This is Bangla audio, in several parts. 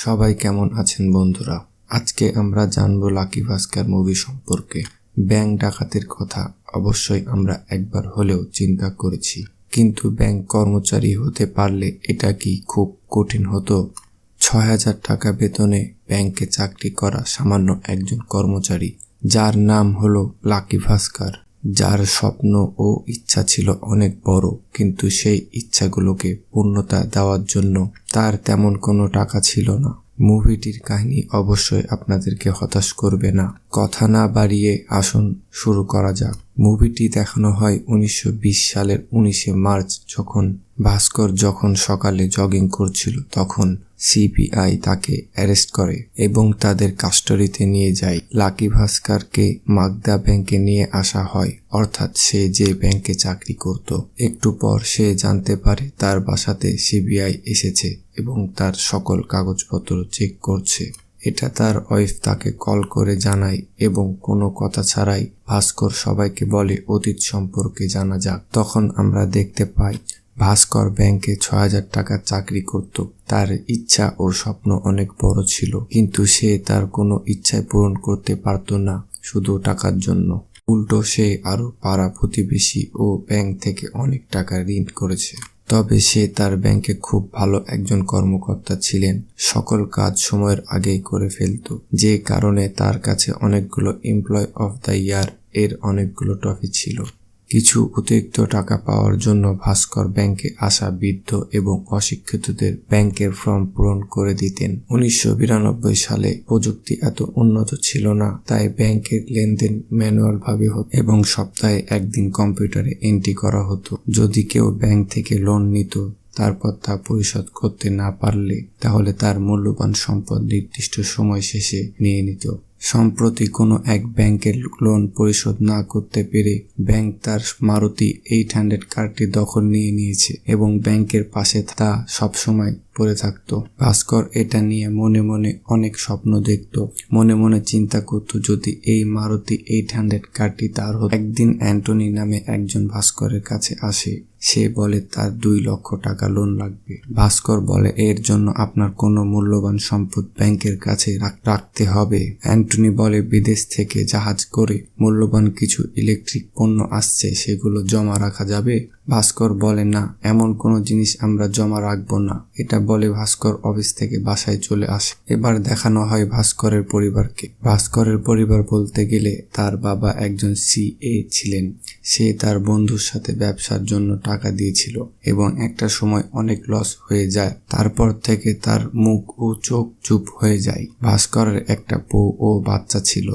সবাই কেমন আছেন বন্ধুরা? আজকে আমরা জানবো লাকি ভাস্কর মুভি সম্পর্কে। ব্যাংক ডাকাতির কথা অবশ্যই আমরা একবার হলেও চিন্তা করেছি, কিন্তু ব্যাংক কর্মচারী হতে পারলে এটা কি খুব কঠিন হতো? ৬,০০০ টাকা বেতনে ব্যাংকে চাকরি করা সামান্য একজন কর্মচারী, যার নাম হলো লাকি ভাস্কর, যার স্বপ্ন ও ইচ্ছা ছিল অনেক বড়, কিন্তু সেই ইচ্ছাগুলোকে পূর্ণতা দেওয়ার জন্য তার তেমন কোনো টাকা ছিল না। মুভিটির কাহিনী অবশ্যই আপনাদেরকে হতাশ করবে না। কথা না বাড়িয়ে আসুন শুরু করা যাক। মুভিটি দেখানো হয় ১৯২০ সালের ১৯শে মার্চ, ভাস্কর যখন সকালে জগিং করছিল তখন সিবিআই তাকে অ্যারেস্ট করে এবং তাদের কাস্টডিতে নিয়ে যায়। লাকি ভাস্করকে মাগদা ব্যাংকে নিয়ে আসা হয়, অর্থাৎ সে যে ব্যাংকে চাকরি করত। একটু পর সে জানতে পারে তার বাসাতে সিবিআই এসেছে এবং তার সকল কাগজপত্র চেক করছে। এটা তার ওয়াইফ তাকে কল করে জানায় এবং কোনো কথা ছাড়াই ভাস্কর সবাইকে বলে অতীত সম্পর্কে জানা যাক। তখন আমরা দেখতে পাই ভাস্কর ব্যাংকে ৬,০০০ টাকার চাকরি করত। তার ইচ্ছা ও স্বপ্ন অনেক বড় ছিল, কিন্তু সে তার কোনো ইচ্ছাই পূরণ করতে পারত না শুধু টাকার জন্য। উল্টো সে আরো পাড়া প্রতিবেশী ও ব্যাংক থেকে অনেক টাকা ঋণ করেছে। তবে সে তার ব্যাংকে খুব ভালো একজন কর্মকর্তা ছিলেন, সকল কাজ সময়ের আগেই করে ফেলত, যে কারণে তার কাছে অনেকগুলো এমপ্লয় অফ দ্য ইয়ার এর অনেকগুলো ট্রফি ছিল। কিছু অতিরিক্ত টাকা পাওয়ার জন্য ভাস্কর ব্যাংকে আসা বৃদ্ধ এবং অশিক্ষিতদের ব্যাংকের ফর্ম পূরণ করে দিতেন। ১৯৯২ সালে প্রযুক্তি এত উন্নত ছিল না, তাই ব্যাংকের লেনদেন ম্যানুয়াল ভাবে হতো এবং সপ্তাহে একদিন কম্পিউটারে এন্ট্রি করা হতো। যদি কেউ ব্যাংক থেকে লোন নিত, তারপর তা পরিশোধ করতে না পারলে তাহলে তার মূল্যবান সম্পদ নির্দিষ্ট সময় শেষে নিয়ে নিত। সম্প্রতি কোনো এক ব্যাংকের লোন পরিশোধ না করতে পেরে ব্যাংক তার মারুতি 800 কারটি দখল নিয়ে নিয়েছে এবং ব্যাংকের পাশে তা সবসময় পড়ে থাকত। ভাস্কর এটা নিয়ে মনে মনে অনেক স্বপ্ন দেখত, মনে মনে চিন্তা করত যদি এই মারুতি 800 কারটি তার হতো। একদিন অ্যান্টনি নামে একজন ভাস্করের কাছে আসে। সে বলে তার ২ লক্ষ টাকা লোন লাগবে। ভাস্কর বলে এর জন্য আপনার কোনো মূল্যবান সম্পদ ব্যাংকের কাছে রাখতে হবে। অ্যান্টনি বলে বিদেশ থেকে জাহাজ করে মূল্যবান কিছু ইলেকট্রিক পণ্য আসছে, সেগুলো জমা রাখা যাবে। ভাস্কর বলে না, এমন কোনো জিনিস আমরা জমা রাখবো না। এটা বলে ভাস্কর অফিস থেকে বাসায় চলে আসে। এবার দেখানো হয় ভাস্করের পরিবারকে। ভাস্করের পরিবার বলতে গেলে তার বাবা একজন সিএ ছিলেন। সে তার বন্ধুর সাথে ব্যবসার জন্য টাকা দিয়েছিল এবং একটা সময় অনেক লস হয়ে যায়। তারপর থেকে তার মুখ ও চোখ চুপ হয়ে যায়। ভাস্করের একটা বউ ও বাচ্চা ছিল।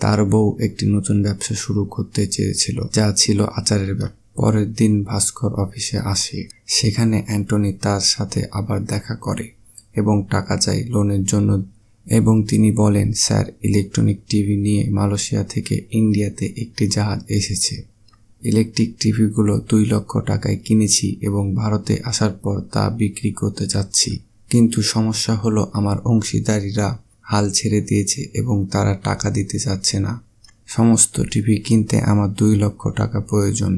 তার বউ একটি নতুন ব্যবসা শুরু করতে চেয়েছিল, যা ছিল আচারের ব্যবসা। পরের দিন ভাস্কর অফিসে আসে। সেখানে অ্যান্টনি তার সাথে আবার দেখা করে এবং টাকা চায় লোনের জন্য এবং তিনি বলেন, স্যার, ইলেকট্রনিক টিভি নিয়ে মালয়েশিয়া থেকে ইন্ডিয়াতে একটি জাহাজ এসেছে। ইলেকট্রিক টিভিগুলো ২ লক্ষ টাকায় কিনেছি এবং ভারতে আসার পর তা বিক্রি করতে যাচ্ছি, কিন্তু সমস্যা হলো আমার অংশীদারিরা হাল ছেড়ে দিয়েছে এবং তারা টাকা দিতে চাচ্ছে না। সমস্ত টিভি কিনতে আমার ২ লক্ষ টাকা প্রয়োজন।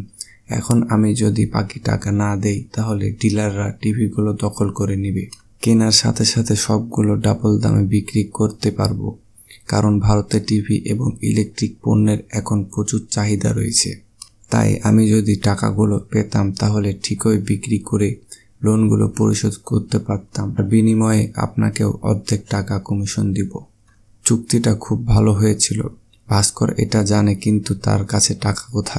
এখন আমি যদি বাকি টাকা না দেই তাহলে ডিলাররা টিভিগুলো দখল করে নেবে। কেনার সাথে সাথে সবগুলো ডাবল দামে বিক্রি করতে পারবো, কারণ ভারতে টিভি এবং ইলেকট্রিক পণ্যের এখন প্রচুর চাহিদা রয়েছে। তাই আমি যদি টাকাগুলো পেতাম তাহলে ঠিকই বিক্রি করে লোনগুলো পরিশোধ করতে পারতাম, আর বিনিময়ে আপনাকেও অর্ধেক টাকা কমিশন দিব। চুক্তিটা খুব ভালো হয়েছিল। ভাস্কর এটা জানে, কিন্তু তার কাছে টাকা কোথায়?